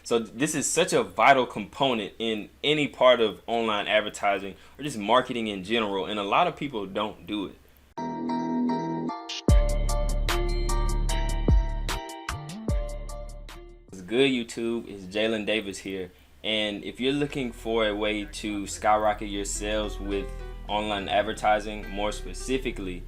So this is such a vital component in any part of online advertising or just marketing in general, and a lot of people don't do it. What's good, YouTube? It's Jaelon Davis here, and if you're looking for a way to skyrocket your sales with online advertising, more specifically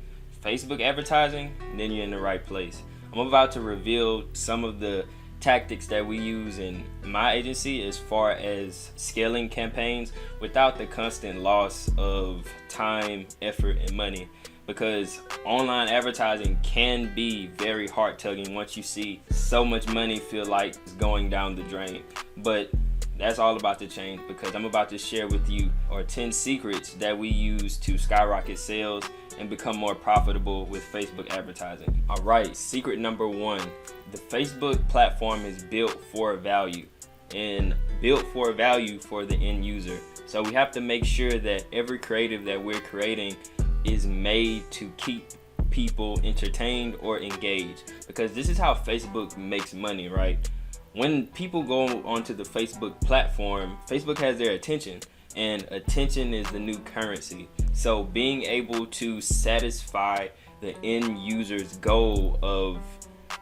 Facebook advertising, then you're in the right place. I'm about to reveal some of the tactics that we use in my agency as far as scaling campaigns without the constant loss of time, effort, and money, because online advertising can be very heart-tugging once you see so much money feel like it's going down the drain. But that's all about to change, because I'm about to share with you 10 secrets that we use to skyrocket sales and become more profitable with Facebook advertising. All right, secret number one: the Facebook platform is built for value and built for value for the end user. So we have to make sure that every creative that we're creating is made to keep people entertained or engaged, because this is how Facebook makes money, right? When people go onto the Facebook platform, Facebook has their attention, and attention is the new currency. So being able to satisfy the end user's goal of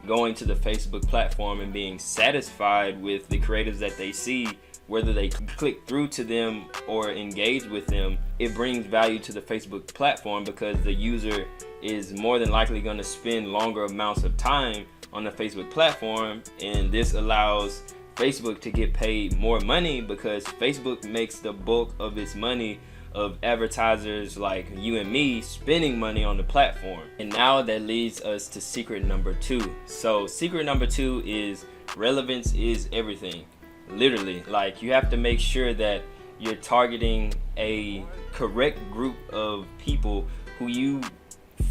going to the Facebook platform and being satisfied with the creatives that they see, whether they click through to them or engage with them, it brings value to the Facebook platform, because the user is more than likely going to spend longer amounts of time on the Facebook platform, and this allows Facebook to get paid more money, because Facebook makes the bulk of its money of advertisers like you and me spending money on the platform. And now that leads us to secret number two. So secret number two is relevance is everything. Literally, like, you have to make sure that you're targeting a correct group of people who you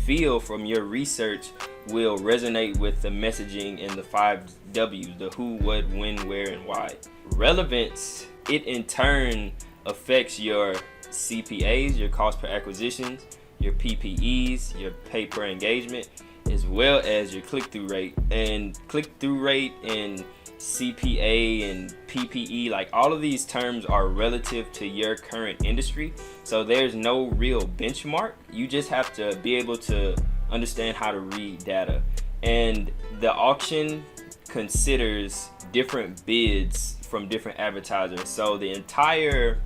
feel from your research will resonate with the messaging and the 5 W's, the who, what, when, where, and why. Relevance, it in turn affects your CPAs, your cost per acquisitions, your PPEs, your pay per engagement, as well as your click-through rate. And click-through rate and CPA and PPE, like, all of these terms are relative to your current industry, so there's no real benchmark. You just have to be able to understand how to read data. And the auction considers different bids from different advertisers, so the entire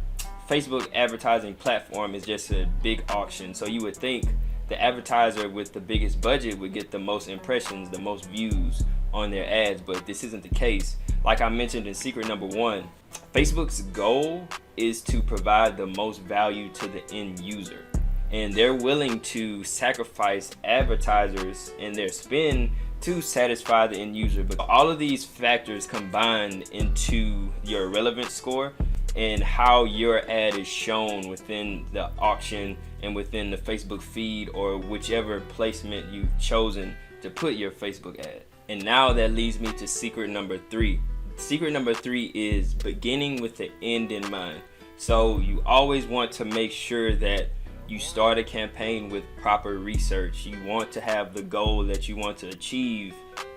Facebook advertising platform is just a big auction. So you would think the advertiser with the biggest budget would get the most impressions, the most views on their ads, but this isn't the case. Like I mentioned in secret number one, Facebook's goal is to provide the most value to the end user, and they're willing to sacrifice advertisers and their spend to satisfy the end user. But all of these factors combined into your relevance score and how your ad is shown within the auction and within the Facebook feed or whichever placement you've chosen to put your Facebook ad. And now that leads me to secret number three. Secret number three is beginning with the end in mind. So you always want to make sure that you start a campaign with proper research. You want to have the goal that you want to achieve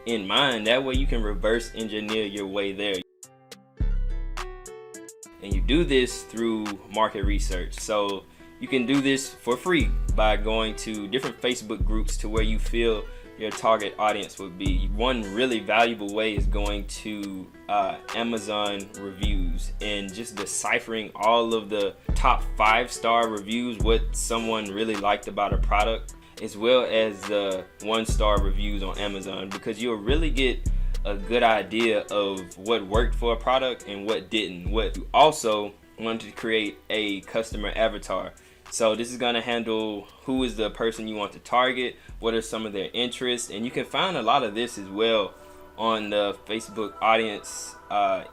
in mind. That way you can reverse engineer your way there. And you do this through market research. So you can do this for free by going to different Facebook groups to where you feel your target audience would be. One really valuable way is going to Amazon reviews and just deciphering all of the top 5-star reviews, what someone really liked about a product, as well as the 1-star reviews on Amazon, because you'll really get a good idea of what worked for a product and what didn't. What you also want to create a customer avatar. So this is going to handle who is the person you want to target, what are some of their interests, and you can find a lot of this as well on the Facebook Audience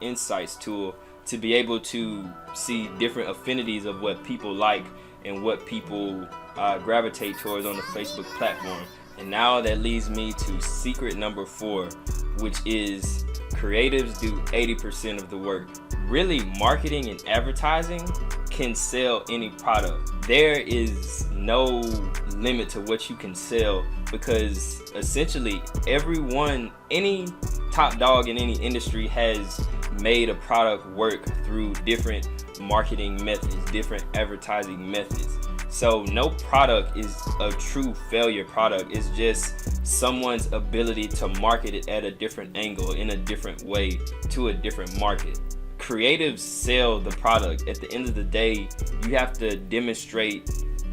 Insights tool to be able to see different affinities of what people like and what people gravitate towards on the Facebook platform. And now that leads me to secret number 4, which is creatives do 80% of the work. Really, marketing and advertising can sell any product. There is no limit to what you can sell, because essentially everyone, any top dog in any industry has made a product work through different marketing methods, different advertising methods. So no product is a true failure product. It's just someone's ability to market it at a different angle, in a different way, to a different market. Creatives sell the product. At the end of the day, you have to demonstrate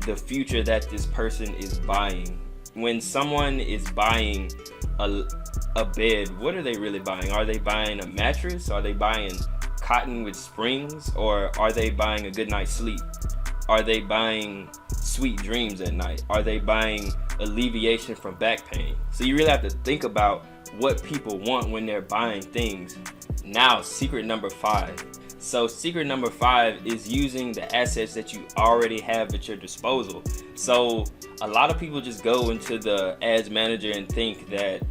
the future that this person is buying. When someone is buying a bed, what are they really buying? Are they buying a mattress? Are they buying cotton with springs? Or are they buying a good night's sleep? Are they buying sweet dreams at night? Are they buying alleviation from back pain? So you really have to think about what people want when they're buying things. Now, secret number 5. So secret number 5 is using the assets that you already have at your disposal. So a lot of people just go into the ads manager and think that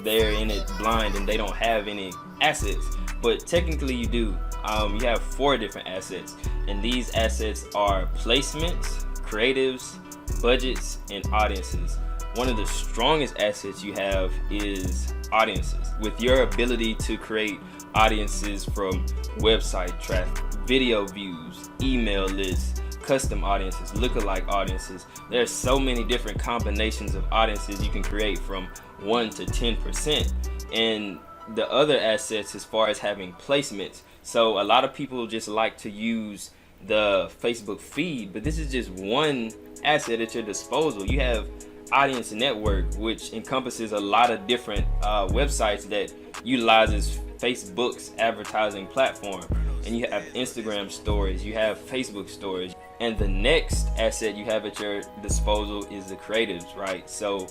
they're in it blind and they don't have any assets, but technically you do. You have 4 different assets, and these assets are placements, creatives, budgets, and audiences. One of the strongest assets you have is audiences. With your ability to create audiences from website traffic, video views, email lists, custom audiences, lookalike audiences. There's so many different combinations of audiences you can create, from 1 to 10%. And the other assets, as far as having placements. So a lot of people just like to use the Facebook feed, but this is just one asset at your disposal. You have audience network, which encompasses a lot of different websites that utilizes Facebook's advertising platform. And you have Instagram stories, you have Facebook stories. And the next asset you have at your disposal is the creatives, right? So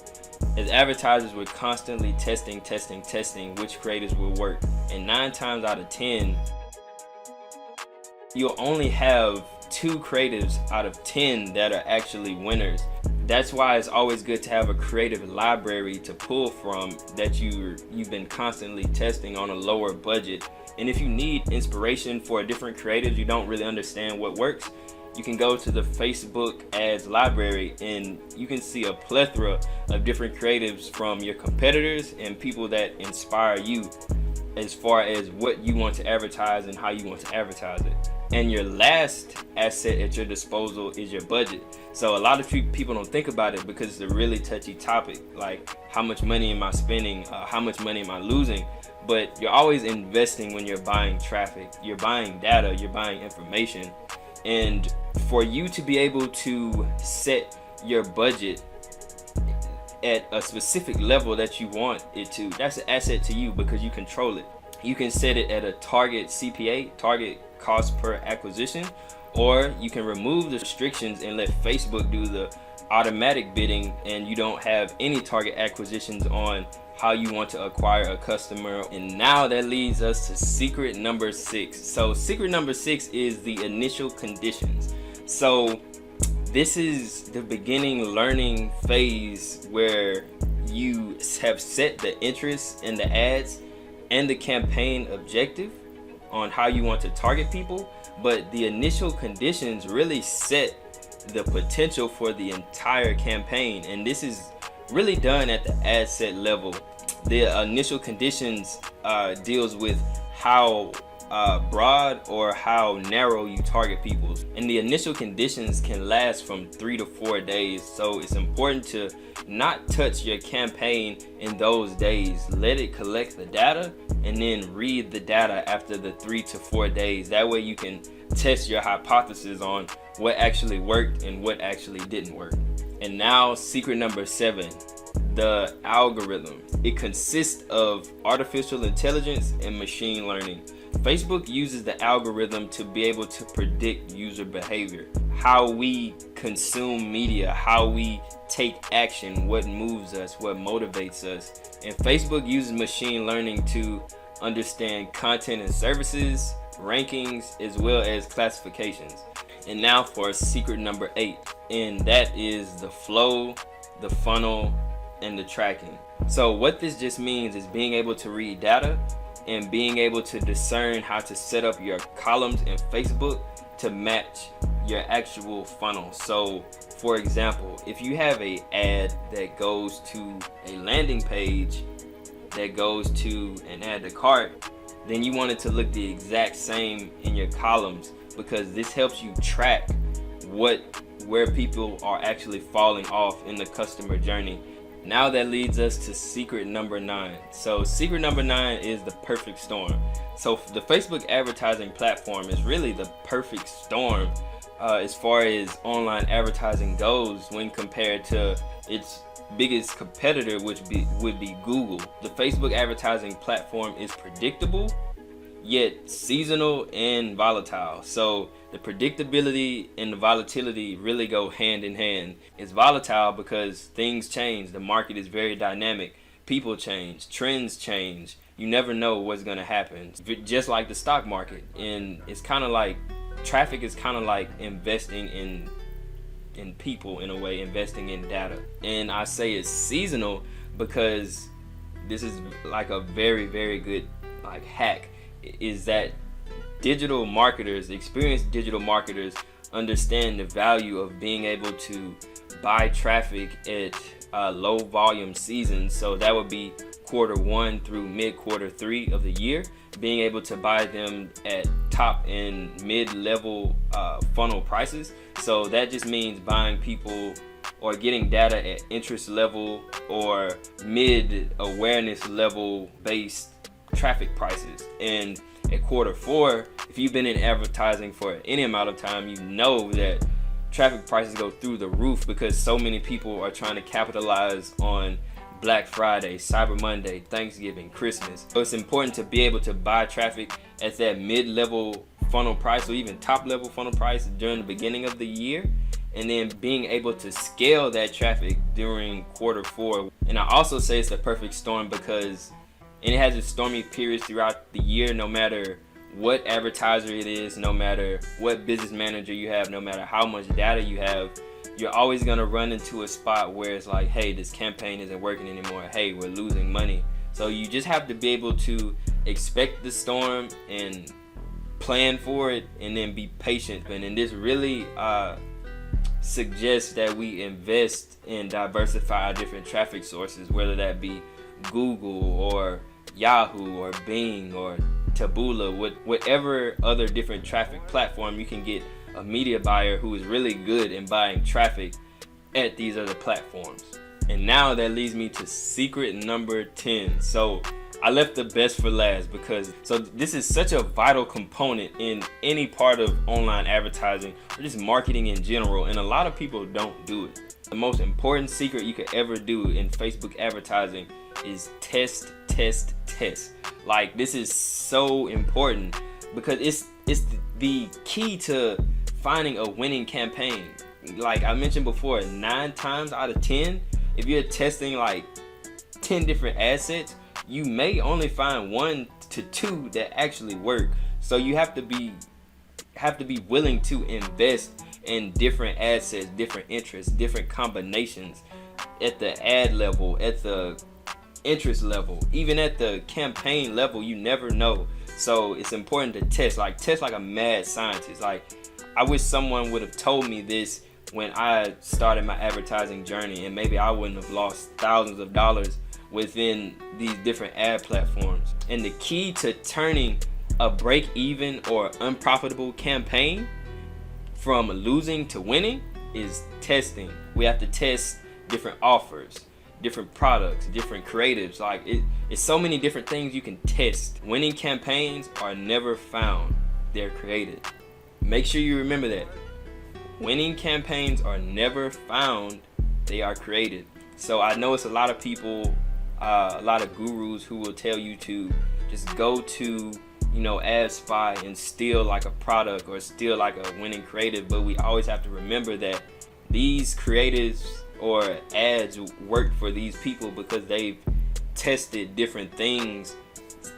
as advertisers, we're constantly testing which creatives will work. And 9 times out of 10, you'll only have 2 creatives out of 10 that are actually winners. That's why it's always good to have a creative library to pull from that you've been constantly testing on a lower budget. And if you need inspiration for a different creative, you don't really understand what works, you can go to the Facebook ads library and you can see a plethora of different creatives from your competitors and people that inspire you as far as what you want to advertise and how you want to advertise it. And your last asset at your disposal is your budget. So a lot of people don't think about it because it's a really touchy topic, like how much money am I spending, how much money am I losing? But you're always investing when you're buying traffic, you're buying data, you're buying information. And for you to be able to set your budget at a specific level that you want it to, that's an asset to you because you control it. You can set it at a target CPA, target cost per acquisition, or you can remove the restrictions and let Facebook do the automatic bidding, and you don't have any target acquisitions on how you want to acquire a customer. And now that leads us to secret number 6. So secret number 6 is the initial conditions. So this is the beginning learning phase where you have set the interest in the ads and the campaign objective on how you want to target people, but the initial conditions really set the potential for the entire campaign. And this is really done at the ad set level. The initial conditions deals with how broad or how narrow you target people, and the initial conditions can last from 3 to 4 days. So it's important to not touch your campaign in those days. Let it collect the data and then read the data after the 3 to 4 days. That way you can test your hypothesis on what actually worked and what actually didn't work. And now secret number 7, the algorithm. It consists of artificial intelligence and machine learning. Facebook uses the algorithm to be able to predict user behavior, how we consume media, how we take action, what moves us, what motivates us. And Facebook uses machine learning to understand content and services, rankings, as well as classifications. And now for secret number 8, and that is the flow, the funnel, and the tracking. So what this just means is being able to read data and being able to discern how to set up your columns in Facebook to match your actual funnel. So for example, if you have an ad that goes to a landing page, that goes to an add to cart, then you want it to look the exact same in your columns, because this helps you track where people are actually falling off in the customer journey. Now that leads us to secret number 9. So secret number 9 is the perfect storm. So the Facebook advertising platform is really the perfect storm as far as online advertising goes when compared to its biggest competitor, which would be Google. The Facebook advertising platform is predictable, yet seasonal and volatile. So the predictability and the volatility really go hand in hand. It's volatile because things change. The market is very dynamic. People change, trends change. You never know what's going to happen. Just like the stock market. And it's kind of like, traffic is kind of like investing in people in a way, investing in data. And I say it's seasonal because this is like a very, very good like hack, is that digital marketers, experienced digital marketers, understand the value of being able to buy traffic at low volume seasons. So that would be Q1 through mid Q3 of the year, being able to buy them at top and mid-level funnel prices. So that just means buying people or getting data at interest level or mid awareness level based traffic prices. And at Q4, if you've been in advertising for any amount of time, you know that traffic prices go through the roof because so many people are trying to capitalize on Black Friday, Cyber Monday, Thanksgiving, Christmas. So it's important to be able to buy traffic at that mid-level funnel price or even top-level funnel price during the beginning of the year, and then being able to scale that traffic during Q4. And I also say it's the perfect storm because it has its stormy periods throughout the year, no matter what advertiser it is, no matter what business manager you have, no matter how much data you have. You're always going to run into a spot where it's like, hey, this campaign isn't working anymore. Hey, we're losing money. So you just have to be able to expect the storm and plan for it and then be patient. And then this really suggests that we invest and diversify our different traffic sources, whether that be Google or Yahoo or Bing or Taboola, whatever other different traffic platform you can get a media buyer who is really good in buying traffic at these other platforms. And now that leads me to secret number 10. So I left the best for last because this is such a vital component in any part of online advertising or just marketing in general, and a lot of people don't do it. The most important secret you could ever do in Facebook advertising is test. Like, this is so important because it's the key to finding a winning campaign. Like I mentioned before, 9 times out of 10, if you're testing like 10 different ad sets, you may only find 1 to 2 that actually work. So you have to be willing to invest in different ad sets, different interests, different combinations at the ad level, at the interest level, even at the campaign level. You never know. So it's important to test like a mad scientist. Like, I wish someone would have told me this when I started my advertising journey, and maybe I wouldn't have lost thousands of dollars within these different ad platforms. And the key to turning a break-even or unprofitable campaign from losing to winning is testing. We have to test different offers, different products, different creatives. Like, it's so many different things you can test. Winning campaigns are never found, they're created. Make sure you remember that. Winning campaigns are never found, they are created. So I know it's a lot of people, a lot of gurus who will tell you to just go to, Ad Spy and steal like a product or steal like a winning creative. But we always have to remember that these creatives or ads work for these people because they've tested different things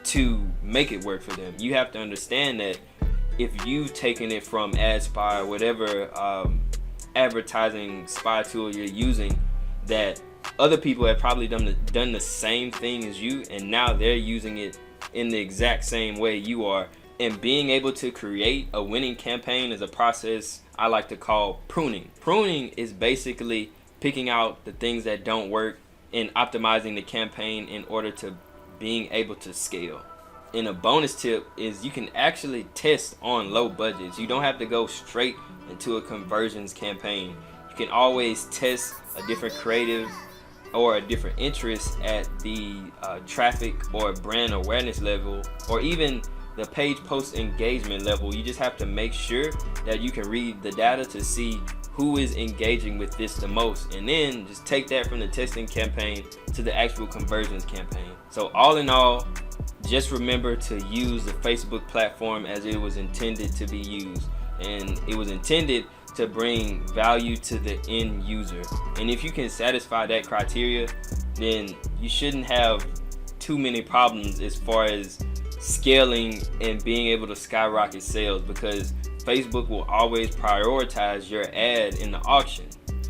to make it work for them. You have to understand that if you've taken it from Ad Spy or whatever advertising spy tool you're using, that other people have probably done the same thing as you, and now they're using it in the exact same way you are. And being able to create a winning campaign is a process I like to call pruning. Pruning is basically picking out the things that don't work and optimizing the campaign in order to being able to scale. And a bonus tip is you can actually test on low budgets. You don't have to go straight into a conversions campaign. You can always test a different creative or a different interest at the traffic or brand awareness level, or even the page post engagement level. You just have to make sure that you can read the data to see who is engaging with this the most, and then just take that from the testing campaign to the actual conversions campaign. So all in all, just remember to use the Facebook platform as it was intended to be used, and it was intended to bring value to the end user. And if you can satisfy that criteria, then you shouldn't have too many problems as far as scaling and being able to skyrocket sales, because Facebook will always prioritize your ad in the auction.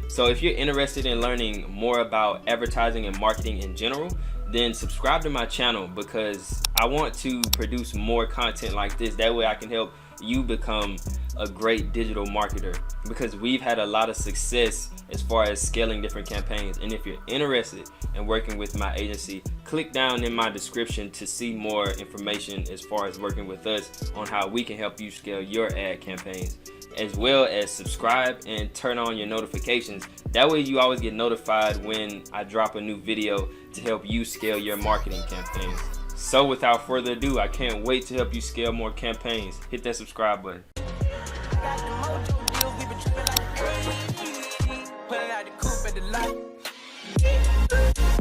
So if you're interested in learning more about advertising and marketing in general, then subscribe to my channel, because I want to produce more content like this. That way I can help you become a great digital marketer, because we've had a lot of success as far as scaling different campaigns. And if you're interested in working with my agency, click down in my description to see more information as far as working with us on how we can help you scale your ad campaigns, as well as subscribe and turn on your notifications. That way you always get notified when I drop a new video to help you scale your marketing campaigns. So without further ado, I can't wait to help you scale more campaigns. Hit that subscribe button. Got the mojo deals, we been tripping like the crazy. Pulling out the coupe at the light.